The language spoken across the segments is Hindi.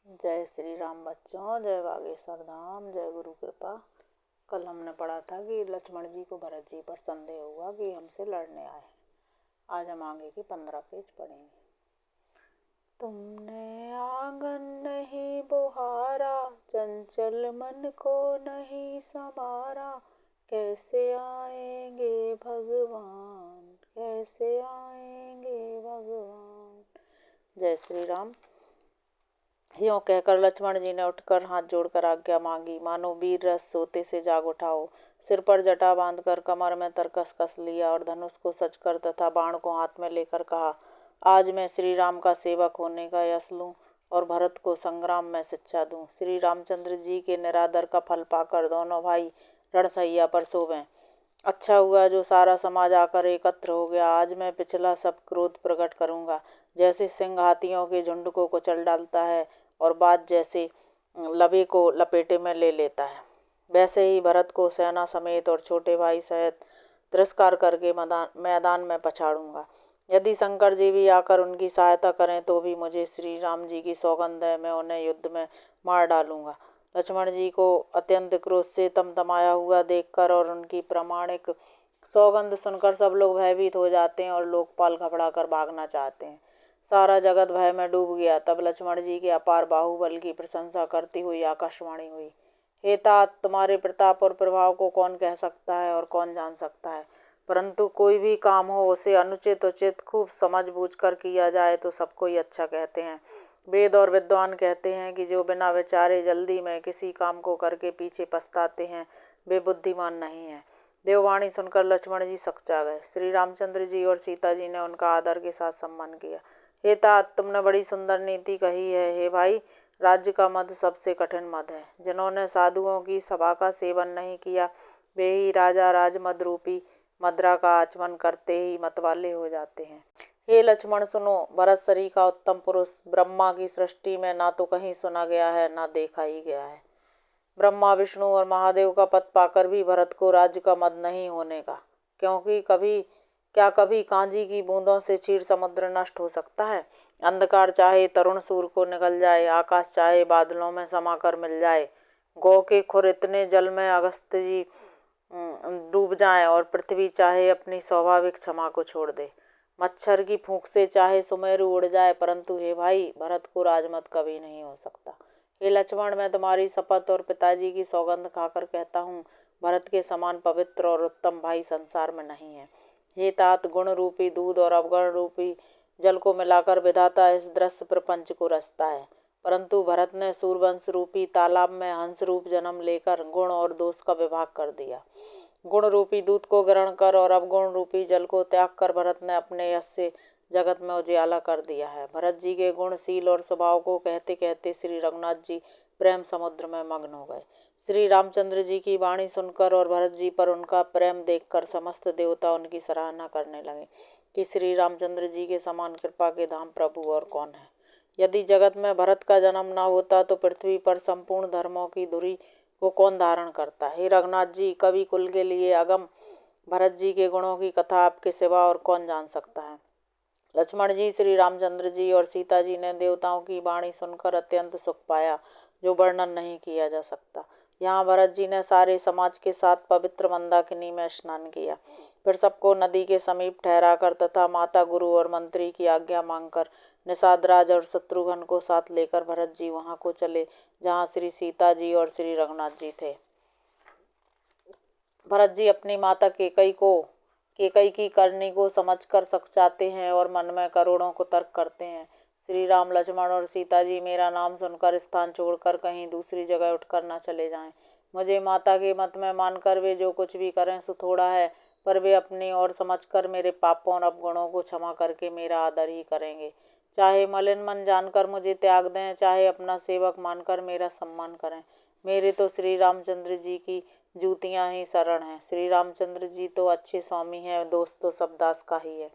जय श्री राम बच्चों, जय बागेश्वर धाम, जय गुरु कृपा। कल हमने पढ़ा था कि लक्ष्मण जी को भरत जी पर संदेह हुआ कि हमसे लड़ने आए। आज हम आगे के 15 पेज पढ़ेंगे। तुमने आंगन नहीं बुहारा, चंचल मन को नहीं संवारा, कैसे आएंगे भगवान, कैसे आएंगे भगवान। जय श्री राम। यों कहकर लक्ष्मण जी ने उठकर हाथ जोड़कर आज्ञा मांगी। मानो वीर रस सोते से जाग उठा हो। सिर पर जटा बांधकर कमर में तरकस कस लिया और धनुष को सजकर तथा बाण को हाथ में लेकर कहा, आज मैं श्री राम का सेवक होने का यश लूं और भरत को संग्राम में शिक्षा दूं। श्री रामचंद्र जी के निरादर का फल पाकर दोनों भाई रणसैया पर सोवें। अच्छा हुआ जो सारा समाज आकर एकत्र हो गया। आज मैं पिछला सब क्रोध प्रकट करूंगा। जैसे सिंह हाथियों के झुंड को कुचल डालता है और बाज जैसे लबे को लपेटे में ले लेता है, वैसे ही भरत को सेना समेत और छोटे भाई सहित तिरस्कार करके मैदान में पछाड़ूंगा। यदि शंकर जी भी आकर उनकी सहायता करें तो भी मुझे श्री राम जी की सौगंध है, मैं उन्हें युद्ध में मार डालूंगा। लक्ष्मण जी को अत्यंत क्रोध से तमतमाया हुआ देखकर और उनकी प्रामाणिक सौगंध सुनकर सब लोग भयभीत हो जाते हैं और लोकपाल घबराकर भागना चाहते हैं। सारा जगत भय में डूब गया। तब लक्ष्मण जी के अपार बाहुबल की प्रशंसा करती हुई आकाशवाणी हुई, हे तात, तुम्हारे प्रताप और प्रभाव को कौन कह सकता है और कौन जान सकता है। परंतु कोई भी काम हो उसे अनुचित उचित खूब समझ बूझ कर किया जाए तो सबको ही अच्छा कहते हैं। वेद और विद्वान कहते हैं कि जो बिना विचारे जल्दी में किसी काम को करके पीछे पछताते हैं वे बुद्धिमान नहीं है। देववाणी सुनकर लक्ष्मण जी सकचा गए। श्री रामचंद्र जी और सीता जी ने उनका आदर के साथ सम्मान किया। हे तात, तुमने बड़ी सुंदर नीति कही है। हे भाई, राज्य का मद सबसे कठिन मद है। जिन्होंने साधुओं की सभा का सेवन नहीं किया वे ही राजा राजमद रूपी मदरा का आचमन करते ही मतवाले हो जाते हैं। हे लक्ष्मण सुनो, भरत सरी का उत्तम पुरुष ब्रह्मा की सृष्टि में ना तो कहीं सुना गया है ना देखा ही गया है। ब्रह्मा विष्णु और महादेव का पद पाकर भी भरत को राज्य का मद नहीं होने का, क्योंकि कभी कांजी की बूंदों से क्षीर समुद्र नष्ट हो सकता है। अंधकार चाहे तरुण सूर्य को निगल जाए, आकाश चाहे बादलों में समाकर मिल जाए, गौ के खुर इतने जल में अगस्त्य जी डूब जाएं और पृथ्वी चाहे अपनी स्वाभाविक क्षमा को छोड़ दे, मच्छर की फूंक से चाहे सुमेरु उड़ जाए, परंतु हे भाई, भरत को राजमत कभी नहीं हो सकता। हे लक्ष्मण, मैं तुम्हारी शपथ और पिताजी की सौगंध खाकर कहता हूँ, भरत के समान पवित्र और उत्तम भाई संसार में नहीं है। हे तात, गुण रूपी दूध और अवगुण रूपी जल को मिलाकर विधाता इस दृश्य प्रपंच को रचता है, परंतु भरत ने सूर्यवंश रूपी तालाब में हंस रूप जन्म लेकर गुण और दोष का विभाग कर दिया। गुण रूपी दूध को ग्रहण कर और अवगुण रूपी जल को त्याग कर भरत ने अपने यश से जगत में उजियाला कर दिया है। भरत जी के गुणशील और स्वभाव को कहते कहते श्री रघुनाथ जी प्रेम समुद्र में मग्न हो गए। श्री रामचंद्र जी की वाणी सुनकर और भरत जी पर उनका प्रेम देखकर समस्त देवता उनकी सराहना करने लगे कि श्री रामचंद्र जी के समान कृपा के धाम प्रभु और कौन है। यदि जगत में भरत का जन्म न होता तो पृथ्वी पर संपूर्ण धर्मों की धुरी को कौन धारण करता। हे रघुनाथ जी, कवि कुल के लिए अगम भरत जी के गुणों की कथा आपके सिवा और कौन जान सकता है। लक्ष्मण जी, श्री रामचंद्र जी और सीता जी ने देवताओं की वाणी सुनकर अत्यंत सुख पाया, जो वर्णन नहीं किया जा सकता। यहाँ भरत जी ने सारे समाज के साथ पवित्र मंदाकिनी में स्नान किया, फिर सबको नदी के समीप ठहराकर तथा माता, गुरु और मंत्री की आज्ञा मांगकर निषादराज और शत्रुघ्न को साथ लेकर भरत जी वहाँ को चले जहाँ श्री सीता जी और श्री रघुनाथ जी थे। भरत जी अपनी माता केकई की करनी को समझकर सकचाते हैं और मन में करोड़ों को तर्क करते हैं। श्री राम, लक्ष्मण और सीता जी मेरा नाम सुनकर स्थान छोड़कर कहीं दूसरी जगह उठकर न चले जाएं। मुझे माता के मत में मानकर वे जो कुछ भी करें सो थोड़ा है, पर वे अपनी ओर समझकर मेरे पापों और अवगुणों को क्षमा करके मेरा आदर ही करेंगे। चाहे मलिन मन जानकर मुझे त्याग दें, चाहे अपना सेवक मानकर मेरा सम्मान करें, मेरे तो श्री रामचंद्र जी की जूतियाँ ही शरण हैं। श्री रामचंद्र जी तो अच्छे स्वामी हैं, दोस्त तो सब दास का ही है।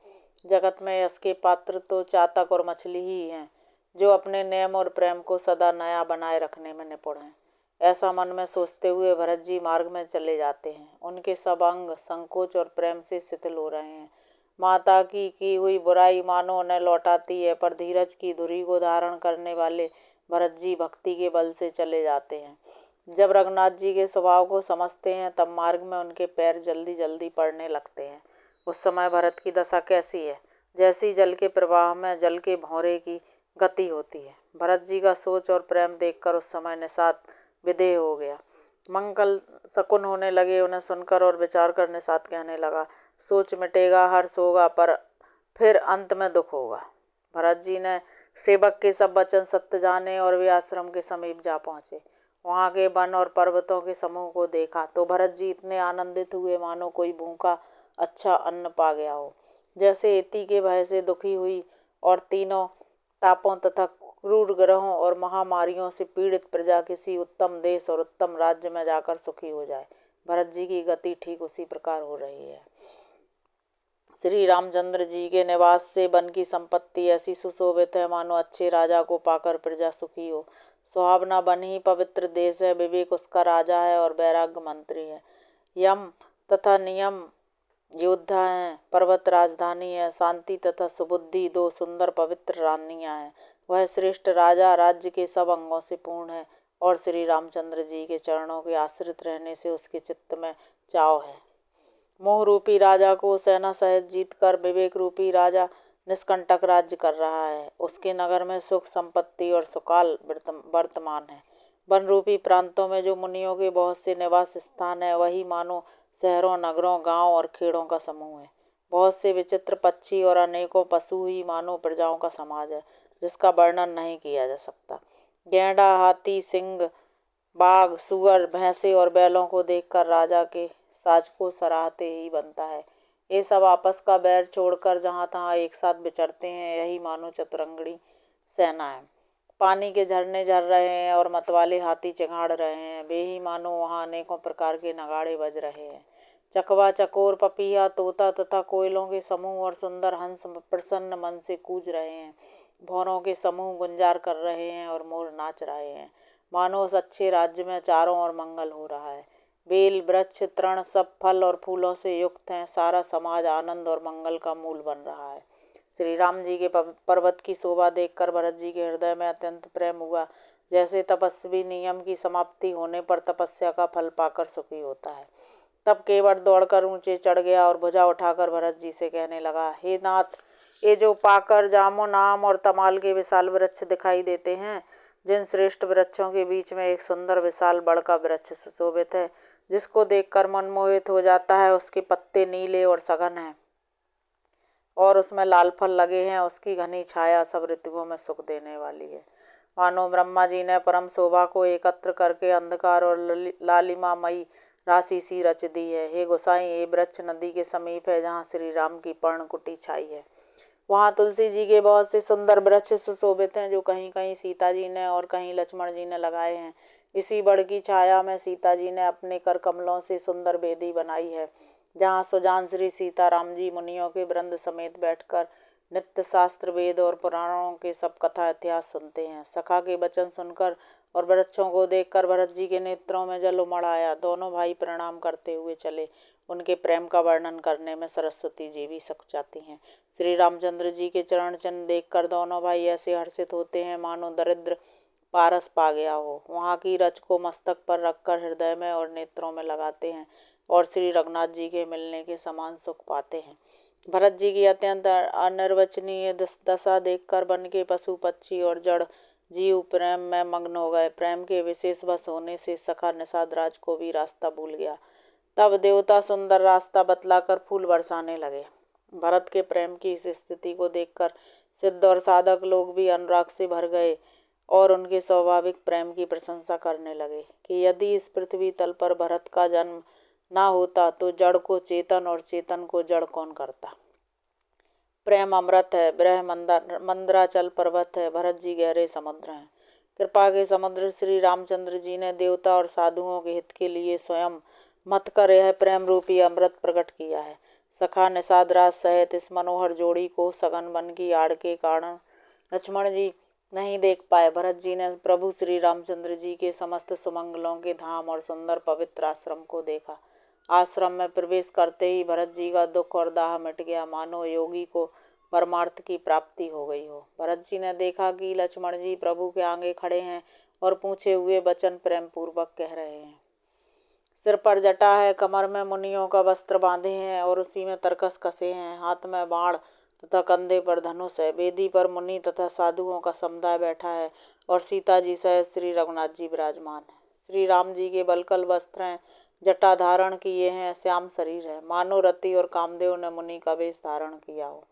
जगत में यश के पात्र तो चातक और मछली ही हैं, जो अपने नेम और प्रेम को सदा नया बनाए रखने में निपुण हैं। ऐसा मन में सोचते हुए भरत जी मार्ग में चले जाते हैं। उनके सब अंग संकोच और प्रेम से शिथिल हो रहे हैं। माता की हुई बुराई मानो उन्हें लौटाती है, पर धीरज की धुरी को धारण करने वाले भरत जी भक्ति के बल से चले जाते हैं। जब रघुनाथ जी के स्वभाव को समझते हैं तब मार्ग में उनके पैर जल्दी जल्दी पड़ने लगते हैं। उस समय भरत की दशा कैसी है? जैसी जल के प्रवाह में जल के भौरे की गति होती है। भरत जी का सोच और प्रेम देखकर उस समय निषाद विदेह हो गया। मंगल शकुन होने लगे। उन्हें सुनकर और विचार कर निषाद कहने लगा, सोच मिटेगा, हर्ष होगा, पर फिर अंत में दुख होगा। भरत जी ने सेवक के सब वचन सत्य जाने और वे आश्रम के समीप जा पहुंचे। वहां के वन और पर्वतों के समूह को देखा तो भरत जी इतने आनंदित हुए मानो कोई भूखा अच्छा अन्न पा गया हो। जैसे इति के भय से दुखी हुई और तीनों तापों तथा क्रूर ग्रहों और महामारियों से पीड़ित प्रजा किसी उत्तम देश और उत्तम राज्य में जाकर सुखी हो जाए, भरत जी की गति ठीक उसी प्रकार हो रही है। श्री रामचंद्र जी के निवास से वन की संपत्ति ऐसी सुशोभित है मानो अच्छे राजा को पाकर प्रजा सुखी हो। सुहावना वन ही पवित्र देश है, विवेक उसका राजा है और वैराग्य मंत्री है। यम तथा नियम योद्धा हैं, पर्वत राजधानी है, शांति तथा सुबुद्धि दो सुंदर पवित्र रानियां हैं। वह श्रेष्ठ राजा राज्य के सब अंगों से पूर्ण है और श्री रामचंद्र जी के चरणों के आश्रित रहने से उसके चित्त में चाव है। मोह रूपी राजा को सेना सहित जीतकर विवेक रूपी राजा निष्कंटक राज्य कर रहा है। उसके नगर में सुख संपत्ति और सुकाल वर्तमान है। वन रूपी प्रांतों में जो मुनियों के बहुत से निवास स्थान है, वही मानो शहरों, नगरों, गांव और खेड़ों का समूह है। बहुत से विचित्र पक्षी और अनेकों पशु ही मानो प्रजाओं का समाज है, जिसका वर्णन नहीं किया जा सकता। गैंडा, हाथी, सिंह, बाघ, सुअर, भैंसे और बैलों को देखकर राजा के साज को सराहते ही बनता है। ये सब आपस का बैर छोड़कर जहाँ तहाँ एक साथ विचरते हैं, यही मानो चतुरंगड़ी सेना है। पानी के झरने झर रहे हैं और मतवाले हाथी चिंगाड़ रहे हैं, वे ही मानो वहाँ अनेकों प्रकार के नगाड़े बज रहे हैं। चकवा, चकोर, पपीहा, तोता तथा कोयलों के समूह और सुंदर हंस प्रसन्न मन से कूज रहे हैं। भौरों के समूह गुंजार कर रहे हैं और मोर नाच रहे हैं, मानो उस अच्छे राज्य में चारों ओर मंगल हो रहा है। बेल, वृक्ष, तृण सब फल और फूलों से युक्त हैं। सारा समाज आनंद और मंगल का मूल बन रहा है। श्री राम जी के पर्वत की शोभा देखकर भरत जी के हृदय में अत्यंत प्रेम हुआ। जैसे तपस्वी नियम की समाप्ति होने पर तपस्या का फल पाकर सुखी होता है। तब केवट दौड़कर ऊंचे चढ़ गया और भुजा उठाकर भरत जी से कहने लगा, हे नाथ, ये जो पाकर, जामुन, आम और तमाल के विशाल वृक्ष दिखाई देते हैं, जिन श्रेष्ठ वृक्षों के बीच में एक सुंदर विशाल बड़ का वृक्ष सुशोभित है, जिसको देखकर मन मोहित हो जाता है। उसके पत्ते नीले और सघन हैं और उसमें लाल फल लगे हैं। उसकी घनी छाया सब ऋतुओं में सुख देने वाली है। मानो ब्रह्मा जी ने परम शोभा को एकत्र करके अंधकार और लालिमामयी राशि सी रच दी है। हे गोसाई, ये वृक्ष नदी के समीप है जहाँ श्री राम की पर्णकुटी छाई है। वहाँ तुलसी जी के बहुत से सुंदर वृक्ष सुशोभित हैं, जो कहीं कहीं सीता जी ने और कहीं लक्ष्मण जी ने लगाए हैं। इसी बड़ की छाया में सीता जी ने अपने कर कमलों से सुंदर बेदी बनाई है, जहाँ सुजान श्री सीता राम जी मुनियों के वृंद समेत बैठकर नित्य शास्त्र, वेद और पुराणों के सब कथा इतिहास सुनते हैं। सखा के वचन सुनकर और वृक्षों को देखकर भरत जी के नेत्रों में जल उमड़ आया। दोनों भाई प्रणाम करते हुए चले। उनके प्रेम का वर्णन करने में सरस्वती जी भी सक जाती हैं। श्री रामचंद्र जी के चरण चिन्ह देखकर दोनों भाई ऐसे हर्षित होते हैं मानो दरिद्र पारस पा गया हो। वहाँ की रच को मस्तक पर रखकर हृदय में और नेत्रों में लगाते हैं और श्री रघुनाथ जी के मिलने के समान सुख पाते हैं। भरत जी की अत्यंत अनिर्वचनीय दशा देखकर वन के पशु, पक्षी और जड़ जीव प्रेम में मग्न हो गए। प्रेम के विशेष वश होने से सखा निषाद राज को भी रास्ता भूल गया। तब देवता सुंदर रास्ता बतलाकर फूल बरसाने लगे। भरत के प्रेम की इस स्थिति को देखकर सिद्ध और साधक लोग भी अनुराग से भर गए और उनके स्वाभाविक प्रेम की प्रशंसा करने लगे कि यदि इस पृथ्वी तल पर भरत का जन्म ना होता तो जड़ को चेतन और चेतन को जड़ कौन करता। प्रेम अमृत है, ब्रह मंदराचल पर्वत है, भरत जी गहरे समुद्र हैं। कृपा के समुद्र श्री रामचंद्र जी ने देवता और साधुओं के हित के लिए स्वयं मत कर यह प्रेम रूपी अमृत प्रकट किया है। सखा निषाद राज सहित इस मनोहर जोड़ी को सघन वन की आड़ के कारण लक्ष्मण जी नहीं देख पाए। भरत जी ने प्रभु श्री रामचंद्र जी के समस्त सुमंगलों के धाम और सुंदर पवित्र आश्रम को देखा। आश्रम में प्रवेश करते ही भरत जी का दुख और दाह मिट गया, मानो योगी को परमार्थ की प्राप्ति हो गई हो। भरत जी ने देखा कि लक्ष्मण जी प्रभु के आगे खड़े हैं और पूछे हुए वचन प्रेम पूर्वक कह रहे हैं। सिर पर जटा है, कमर में मुनियों का वस्त्र बांधे हैं और उसी में तरकस कसे हैं, हाथ में बाण तथा कंधे पर धनुष है। वेदी पर मुनि तथा साधुओं का समुदाय बैठा है और सीता जी सहित श्री रघुनाथ जी विराजमान है। श्री राम जी के बलकल वस्त्र हैं, जटा धारण किए हैं, श्याम शरीर है, मानो रति और कामदेव ने मुनि का वेश धारण किया हो।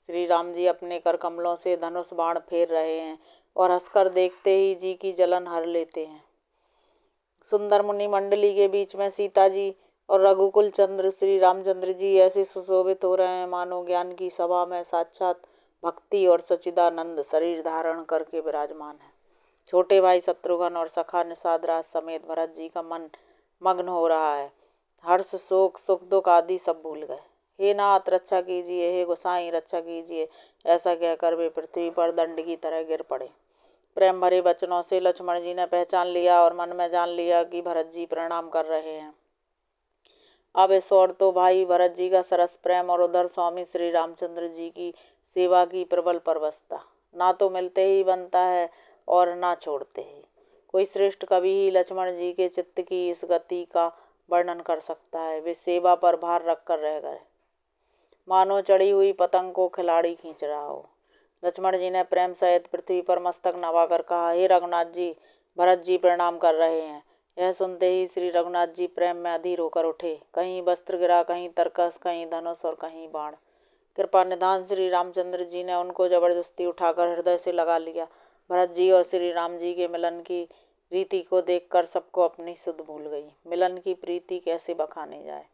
श्री राम जी अपने कर कमलों से धनुष बाण फेर रहे हैं और हंसकर देखते ही जी की जलन हर लेते हैं। सुंदर मुनि मंडली के बीच में सीता जी और रघुकुल चंद्र श्री रामचंद्र जी ऐसे सुशोभित हो रहे हैं मानो ज्ञान की सभा में साक्षात भक्ति और सच्चिदानंद शरीर धारण करके विराजमान है। छोटे भाई शत्रुघ्न और सखा निषाद राज समेत भरत जी का मन मग्न हो रहा है। हर्ष शोक सुख दुख आदि सब भूल गए। हे नाथ रक्षा कीजिए, हे गोसाई रक्षा कीजिए, ऐसा कहकर वे पृथ्वी पर दंड की तरह गिर पड़े। प्रेम भरे वचनों से लक्ष्मण जी ने पहचान लिया और मन में जान लिया कि भरत जी प्रणाम कर रहे हैं। अब इस ओर तो भाई भरत जी का सरस प्रेम और उधर स्वामी श्री रामचंद्र जी की सेवा की प्रबल परवशता, ना तो मिलते ही बनता है और ना छोड़ते ही। कोई श्रेष्ठ कवि ही लक्ष्मण जी के चित्त की इस गति का वर्णन कर सकता है। वे सेवा पर भार रख कर रह गए, मानो चढ़ी हुई पतंग को खिलाड़ी खींच रहा हो। लक्ष्मण जी ने प्रेम सहित पृथ्वी पर मस्तक नवाकर कहा, हे रघुनाथ जी, भरत जी प्रणाम कर रहे हैं। यह सुनते ही श्री रघुनाथ जी प्रेम में अधीर होकर उठे। कहीं वस्त्र गिरा, कहीं तरकस, कहीं धनुष और कहीं बाण। कृपा निधान श्री रामचंद्र जी ने उनको जबरदस्ती उठाकर हृदय से लगा लिया। भरत जी और श्री राम जी के मिलन की रीति को देखकर सबको अपनी सुध भूल गई। मिलन की प्रीति कैसे बखाने जाए,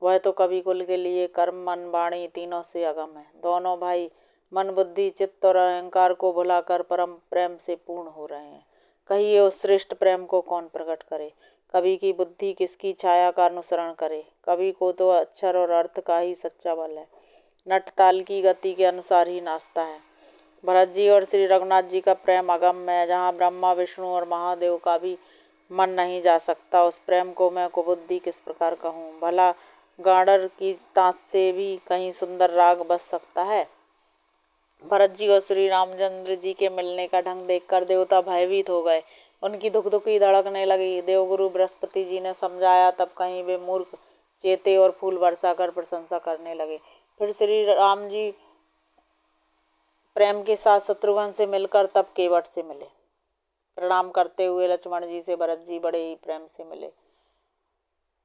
वह तो कवि कुल के लिए कर्म मन वाणी तीनों से अगम है। दोनों भाई मन बुद्धि चित्त और अहंकार को भुलाकर परम प्रेम से पूर्ण हो रहे हैं। कहिए उस श्रेष्ठ प्रेम को कौन प्रकट करे। कवि की बुद्धि किसकी छाया का अनुसरण करे। कवि को तो अक्षर और अर्थ का ही सच्चा बल है, नट ताल की गति के अनुसार ही नाचता है। भरत जी और श्री रघुनाथ जी का प्रेम अगम है, जहाँ ब्रह्मा विष्णु और महादेव का भी मन नहीं जा सकता। उस प्रेम को मैं कुबुद्धि किस प्रकार कहूँ। भला गाड़र की ताँत से भी कहीं सुंदर राग बज सकता है। भरत जी और श्री रामचंद्र जी के मिलने का ढंग देखकर देवता भयभीत हो गए, उनकी धुकधुकी धड़कने लगी। देवगुरु बृहस्पति जी ने समझाया, तब कहीं वे मूर्ख चेते और फूल बरसा कर प्रशंसा करने लगे। फिर श्री राम जी प्रेम के साथ शत्रुघ्न से मिलकर तब केवट से मिले। प्रणाम करते हुए लक्ष्मण जी से भरत जी बड़े ही प्रेम से मिले।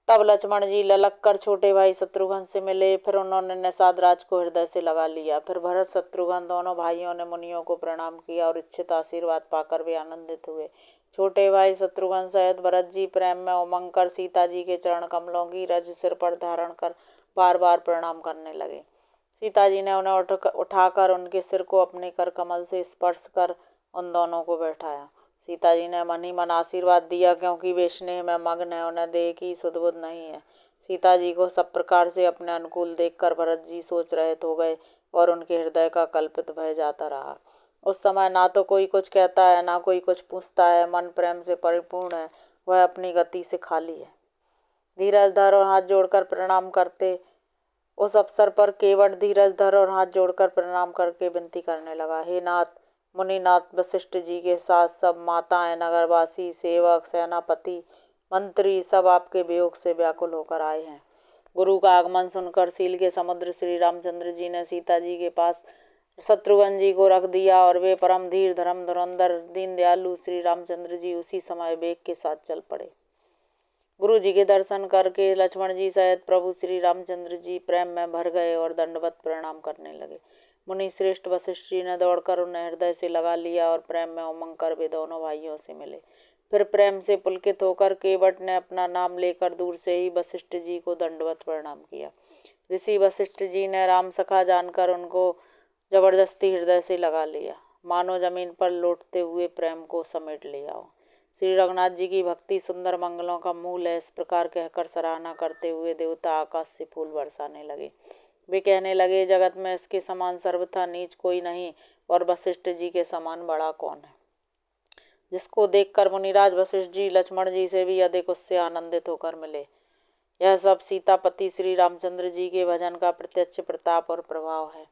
तब लक्ष्मण जी ललक कर छोटे भाई शत्रुघ्न से मिले। फिर उन्होंने निषाद राज को हृदय से लगा लिया। फिर भरत शत्रुघ्न दोनों भाइयों ने मुनियों को प्रणाम किया और इच्छित आशीर्वाद पाकर वे आनंदित हुए। छोटे भाई शत्रुघ्न सहित भरत जी प्रेम में उमंग कर सीता जी के चरण कमलों की रज सिर पर धारण कर बार बार प्रणाम करने लगे। सीता जी ने उन्हें उठाकर उनके सिर को अपने कर कमल से स्पर्श कर उन दोनों को बैठाया। सीता जी ने मन ही मन आशीर्वाद दिया, क्योंकि वे स्नेह में मग्न है, उन्हें देह की सुधबुध नहीं है। सीता जी को सब प्रकार से अपने अनुकूल देखकर भरत जी सोच रहित हो गए और उनके हृदय का कल्पित भय जाता रहा। उस समय ना तो कोई कुछ कहता है, ना कोई कुछ पूछता है। मन प्रेम से परिपूर्ण है, वह अपनी गति से खाली है। धीरज धर और हाथ जोड़कर प्रणाम करते उस अवसर पर केवट धीरज धर और हाथ जोड़कर प्रणाम करके विनती करने लगा, हे नाथ, मुनिनाथ वशिष्ठ जी के साथ सब माताएं, नगरवासी, सेवक, सेनापति, मंत्री सब आपके वियोग से व्याकुल होकर आए हैं। गुरु का आगमन सुनकर सील के समुद्र श्री रामचंद्र जी ने सीता जी के पास शत्रुघ्न जी को रख दिया और वे परम धीर धर्म धुरंधर दीन दयालु श्री रामचंद्र जी उसी समय वेग के साथ चल पड़े। गुरु जी के दर्शन करके लक्ष्मण जी सहित प्रभु श्री रामचंद्र जी प्रेम में भर गए और दंडवत प्रणाम करने लगे। मुनि श्रेष्ठ वशिष्ठ जी ने दौड़कर उन्हें हृदय से लगा लिया और प्रेम में उमंग कर वे दोनों भाइयों से मिले। फिर प्रेम से पुलकित होकर केवट ने अपना नाम लेकर दूर से ही वशिष्ठ जी को दंडवत प्रणाम किया। ऋषि वशिष्ठ जी ने राम सखा जानकर उनको जबरदस्ती हृदय से लगा लिया, मानो जमीन पर लौटते हुए प्रेम को समेट लिया हो। श्री रघुनाथ जी की भक्ति सुंदर मंगलों का मूल है, इस प्रकार कहकर सराहना करते हुए देवता आकाश से फूल बरसाने लगे। वे कहने लगे, जगत में इसके समान सर्वथा नीच कोई नहीं और वशिष्ठ जी के समान बड़ा कौन है। जिसको देखकर मुनिराज वशिष्ठ जी लक्ष्मण जी से भी अधिक उससे आनंदित होकर मिले। यह सब सीतापति श्री रामचंद्र जी के भजन का प्रत्यक्ष प्रताप और प्रभाव है।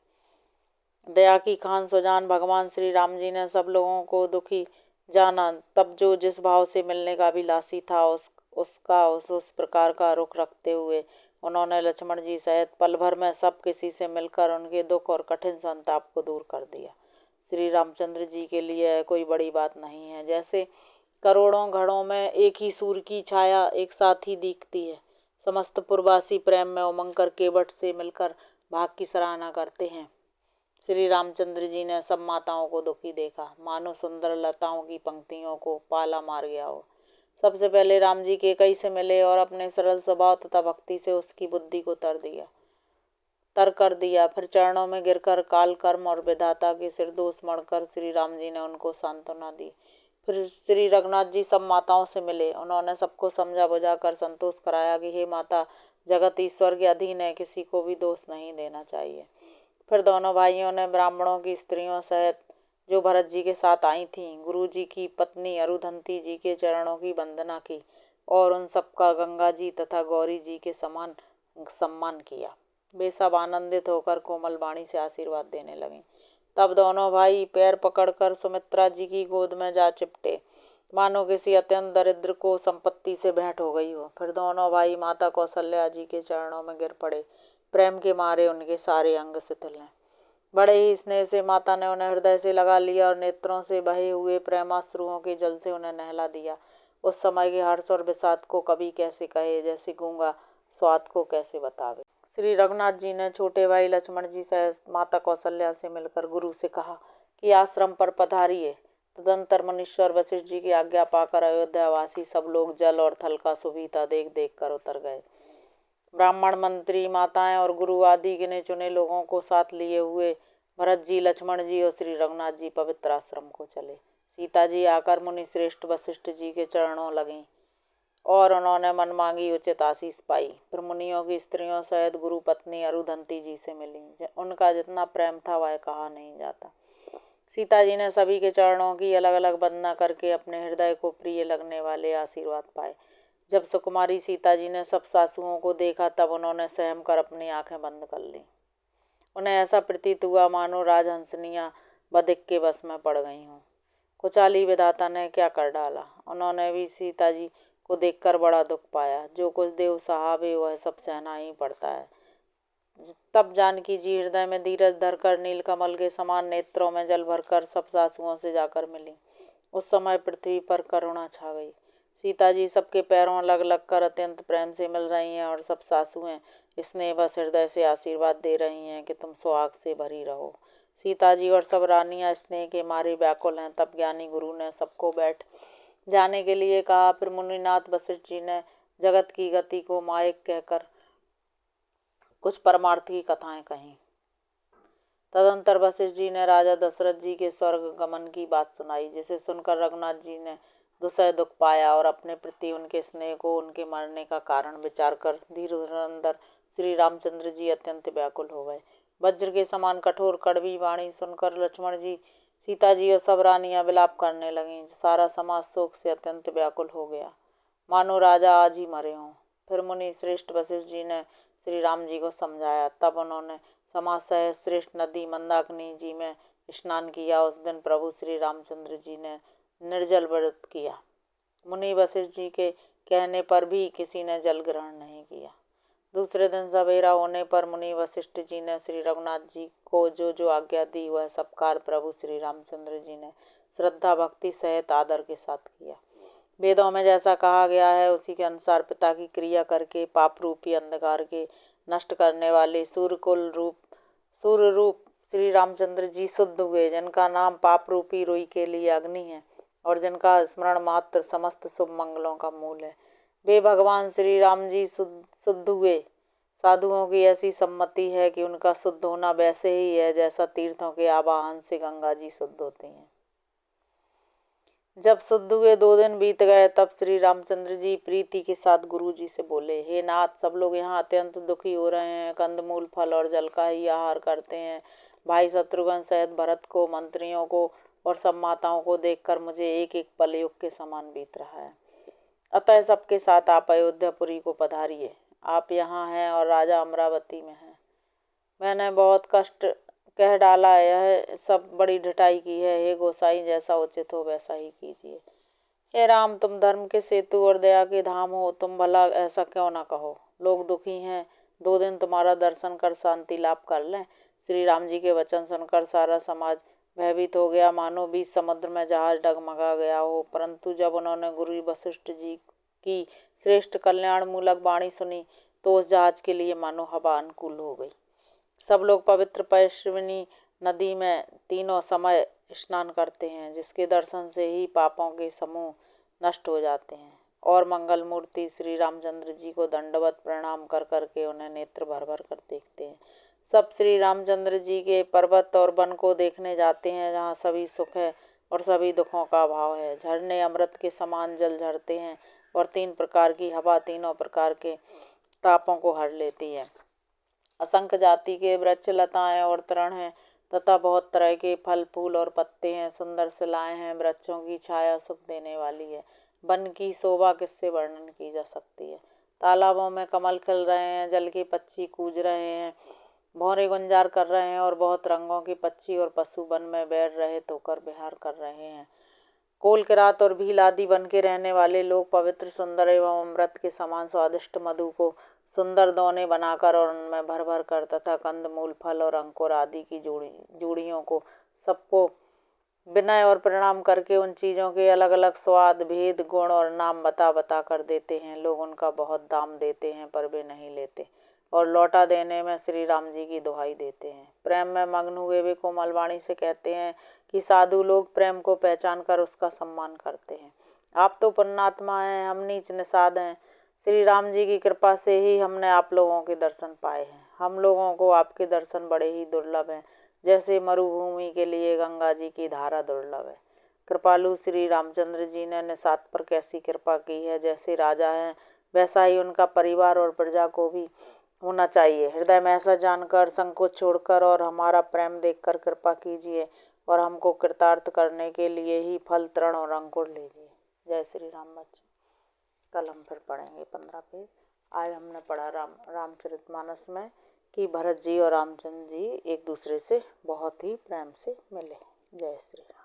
दया की खान सुजान भगवान श्री राम जी ने सब लोगों को दुखी जाना, तब जो जिस भाव से मिलने का अभिलाषी था उस प्रकार का रुख रखते हुए उन्होंने लक्ष्मण जी सहित पल भर में सब किसी से मिलकर उनके दुख और कठिन संताप को दूर कर दिया। श्री रामचंद्र जी के लिए यह कोई बड़ी बात नहीं है। जैसे करोड़ों घड़ों में एक ही सूर्य की छाया एक साथ ही दिखती है। समस्त पूर्ववासी प्रेम में उमंग कर केवट से मिलकर भाग की सराहना करते हैं। श्री रामचंद्र जी ने सब माताओं को दुखी देखा, मानो सुंदर लताओं की पंक्तियों को पाला मार गया हो। सबसे पहले राम जी के कई से मिले और अपने सरल स्वभाव तथा भक्ति से उसकी बुद्धि को तर कर दिया। फिर चरणों में गिरकर काल कर्म और विधाता के सिर दोष मढ़कर श्री राम जी ने उनको सांत्वना दी। फिर श्री रघुनाथ जी सब माताओं से मिले। उन्होंने सबको समझा बुझा कर संतोष कराया कि हे माता, जगत ईश्वर के अधीन है, किसी को भी दोष नहीं देना चाहिए। फिर दोनों भाइयों ने ब्राह्मणों की स्त्रियों सहित जो भरत जी के साथ आई थीं, गुरु जी की पत्नी अरुधंती जी के चरणों की वंदना की और उन सबका गंगा जी तथा गौरी जी के समान सम्मान किया। वे सब आनंदित होकर कोमल वाणी से आशीर्वाद देने लगे। तब दोनों भाई पैर पकड़कर सुमित्रा जी की गोद में जा चिपटे, मानो किसी अत्यंत दरिद्र को संपत्ति से भेंट हो गई हो। फिर दोनों भाई माता कौशल्या जी के चरणों में गिर पड़े। प्रेम के मारे उनके सारे अंग शिथिल हैं। बड़े ही स्नेह से माता ने उन्हें हृदय से लगा लिया और नेत्रों से बहे हुए प्रेमाश्रुओं के जल से उन्हें नहला दिया। उस समय के हर्ष और विषाद को कभी कैसे कहे, जैसे गूंगा स्वाद को कैसे बतावे। श्री रघुनाथ जी ने छोटे भाई लक्ष्मण जी से माता कौशल्या से मिलकर गुरु से कहा कि आश्रम पर पधारिए। तदंतर मुनीश्वर वशिष्ठ जी की आज्ञा पाकर अयोध्यावासी सब लोग जल और थल का सुविधा देख देख कर उतर गए। ब्राह्मण, मंत्री, माताएं और गुरु आदि गिने चुने लोगों को साथ लिए हुए भरत जी, लक्ष्मण जी और श्री रघुनाथ जी पवित्र आश्रम को चले। सीता जी आकर मुनि श्रेष्ठ वशिष्ठ जी के चरणों लगीं और उन्होंने मन मांगी उचित आशीष पाई। फिर मुनियों की स्त्रियों सहित गुरु पत्नी अरुधंती जी से मिली। उनका जितना प्रेम था वह कहा नहीं जाता। सीता जी ने सभी के चरणों की अलग अलग वंदना करके अपने हृदय को प्रिय लगने वाले आशीर्वाद पाए। जब सुकुमारी सीता जी ने सब सासुओं को देखा तब उन्होंने सहम कर अपनी आंखें बंद कर लीं। उन्हें ऐसा प्रतीत हुआ मानो राजहंसनियां बधिक के वश में पड़ गई हों। कुचाली विधाता ने क्या कर डाला। उन्होंने भी सीता जी को देखकर बड़ा दुख पाया। जो कुछ देव सहावे वह सब सहना ही पड़ता है। तब जानकी जी हृदय में धीरज धरकर नीलकमल के समान नेत्रों में जल भरकर सब सासुओं से जाकर मिली। उस समय पृथ्वी पर करुणा छा गई। सीता जी सबके पैरों लग लग कर अत्यंत प्रेम से मिल रही हैं और सब सासुएं स्नेह बस हृदय से आशीर्वाद दे रही हैं कि तुम सुहाग से भरी रहो। सीता जी और सब रानियां स्नेह के मारे व्याकुल हैं। तब ज्ञानी गुरु ने सबको बैठ जाने के लिए कहा। फिर मुनिनाथ वशिष्ठ जी ने जगत की गति को मायक कहकर कुछ परमार्थ की कथाएं कहीं। तदंतर वशिष्ठ जी ने राजा दशरथ जी के स्वर्ग गमन की बात सुनाई, जिसे सुनकर रघुनाथ जी ने दुसह दुख पाया और अपने प्रति उनके स्नेह को उनके मरने का कारण विचार कर धीरधर श्री रामचंद्र जी अत्यंत व्याकुल हो गए। वज्र के समान कठोर कड़वी वाणी सुनकर लक्ष्मण जी, सीता जी और सब रानियां विलाप करने लगीं। सारा समाज शोक से अत्यंत व्याकुल हो गया, मानो राजा आज ही मरे हों। फिर मुनि श्रेष्ठ वशिष्ठ जी ने श्री राम जी को समझाया। तब उन्होंने समाज सहित श्रेष्ठ नदी मंदाकिनी जी में स्नान किया। उस दिन प्रभु श्री रामचंद्र जी ने निर्जल व्रत किया। मुनि वशिष्ठ जी के कहने पर भी किसी ने जल ग्रहण नहीं किया। दूसरे दिन सवेरा होने पर मुनि वशिष्ठ जी ने श्री रघुनाथ जी को जो जो आज्ञा दी वह सब कार्य प्रभु श्री रामचंद्र जी ने श्रद्धा भक्ति सहित आदर के साथ किया। वेदों में जैसा कहा गया है उसी के अनुसार पिता की क्रिया करके पाप रूपी अंधकार के नष्ट करने वाले सूर्य रूप श्री रामचंद्र जी शुद्ध हुए, जिनका नाम पाप रूपी रुई के लिए अग्नि है और जिनका स्मरण मात्र समस्त शुभ मंगलों का मूल है। वे भगवान श्री राम जी शुद्ध हुए। साधुओं की ऐसी सम्मति है कि उनका शुद्ध होना वैसे ही है जैसा तीर्थों के आवाहन से गंगा जी शुद्ध होती हैं। जब शुद्ध हुए 2 दिन बीत गए तब श्री रामचंद्र जी प्रीति के साथ गुरु जी से बोले, हे नाथ, सब लोग यहाँ अत्यंत दुखी हो रहे हैं, कंदमूल फल और जल का ही आहार करते हैं। भाई शत्रुघ्न सहित भरत को, मंत्रियों को और सब माताओं को देखकर मुझे एक एक पल युग के समान बीत रहा है। अतः सबके साथ आप अयोध्यापुरी को पधारिए। आप यहाँ हैं और राजा अमरावती में हैं। मैंने बहुत कष्ट कह डाला, यह सब बड़ी ढिठाई की है। हे गोसाई, जैसा उचित हो वैसा ही कीजिए। हे राम, तुम धर्म के सेतु और दया के धाम हो, तुम भला ऐसा क्यों ना कहो। लोग दुखी हैं, 2 दिन तुम्हारा दर्शन कर शांति लाभ कर लें। श्री राम जी के वचन सुनकर सारा समाज भयभीत हो गया, मानो बीच समुद्र में जहाज डगमगा गया हो। परंतु जब उन्होंने गुरु वशिष्ठ जी की श्रेष्ठ कल्याण मूलक वाणी सुनी तो उस जहाज के लिए मानो हवा अनुकूल हो गई। सब लोग पवित्र पैश्विनी नदी में तीनों समय स्नान करते हैं, जिसके दर्शन से ही पापों के समूह नष्ट हो जाते हैं। और मंगल मूर्ति श्री रामचंद्र जी को दंडवत प्रणाम कर करके उन्हें नेत्र भर भर कर देखते हैं। सब श्री रामचंद्र जी के पर्वत और वन को देखने जाते हैं, जहाँ सभी सुख है और सभी दुखों का अभाव है। झरने अमृत के समान जल झरते हैं और 3 प्रकार की हवा तीनों प्रकार के तापों को हर लेती है। असंख्य जाति के वृक्ष, लताएं और तृण हैं तथा बहुत तरह के फल, फूल और पत्ते हैं। सुंदर शिलाएं हैं, वृक्षों की छाया सुख देने वाली है। वन की शोभा किससे वर्णन की जा सकती है। तालाबों में कमल खिल रहे हैं, जल के पक्षी कूज रहे हैं, भौरे गुंजार कर रहे हैं और बहुत रंगों के पक्षी और पशु वन में बैर रहित होकर विहार कर रहे हैं। कोल, किरात और भील आदि बन के रहने वाले लोग पवित्र, सुंदर एवं अमृत के समान स्वादिष्ट मधु को सुंदर दोने बनाकर और उनमें भर भर कर तथा कंद, मूल, फल और अंकुर आदि की जोड़ियों को सबको विनय और प्रणाम करके उन चीज़ों के अलग अलग स्वाद, भेद, गुण और नाम बता बता कर देते हैं। लोग उनका बहुत दाम देते हैं पर वे नहीं लेते और लौटा देने में श्री राम जी की दुहाई देते हैं। प्रेम में मग्न हुए वे कोमल वाणी से कहते हैं कि साधु लोग प्रेम को पहचान कर उसका सम्मान करते हैं। आप तो पुण्यात्मा हैं, हम नीच निषाद हैं। श्री राम जी की कृपा से ही हमने आप लोगों के दर्शन पाए हैं। हम लोगों को आपके दर्शन बड़े ही दुर्लभ हैं, जैसे मरुभूमि के लिए गंगा जी की धारा दुर्लभ है। कृपालु श्री रामचंद्र जी ने निषाद पर कैसी कृपा की है। जैसे राजा हैं वैसा ही उनका परिवार और प्रजा को भी होना चाहिए। हृदय में ऐसा जानकर, संकोच छोड़कर और हमारा प्रेम देखकर कृपा कीजिए और हमको कृतार्थ करने के लिए ही फल, तृण और अंकुर लीजिए। जय श्री राम बच्चों। कल हम फिर पढ़ेंगे 15 पेज। आज हमने पढ़ा रामचरितमानस में कि भरत जी और रामचंद्र जी एक दूसरे से बहुत ही प्रेम से मिले। जय श्री राम।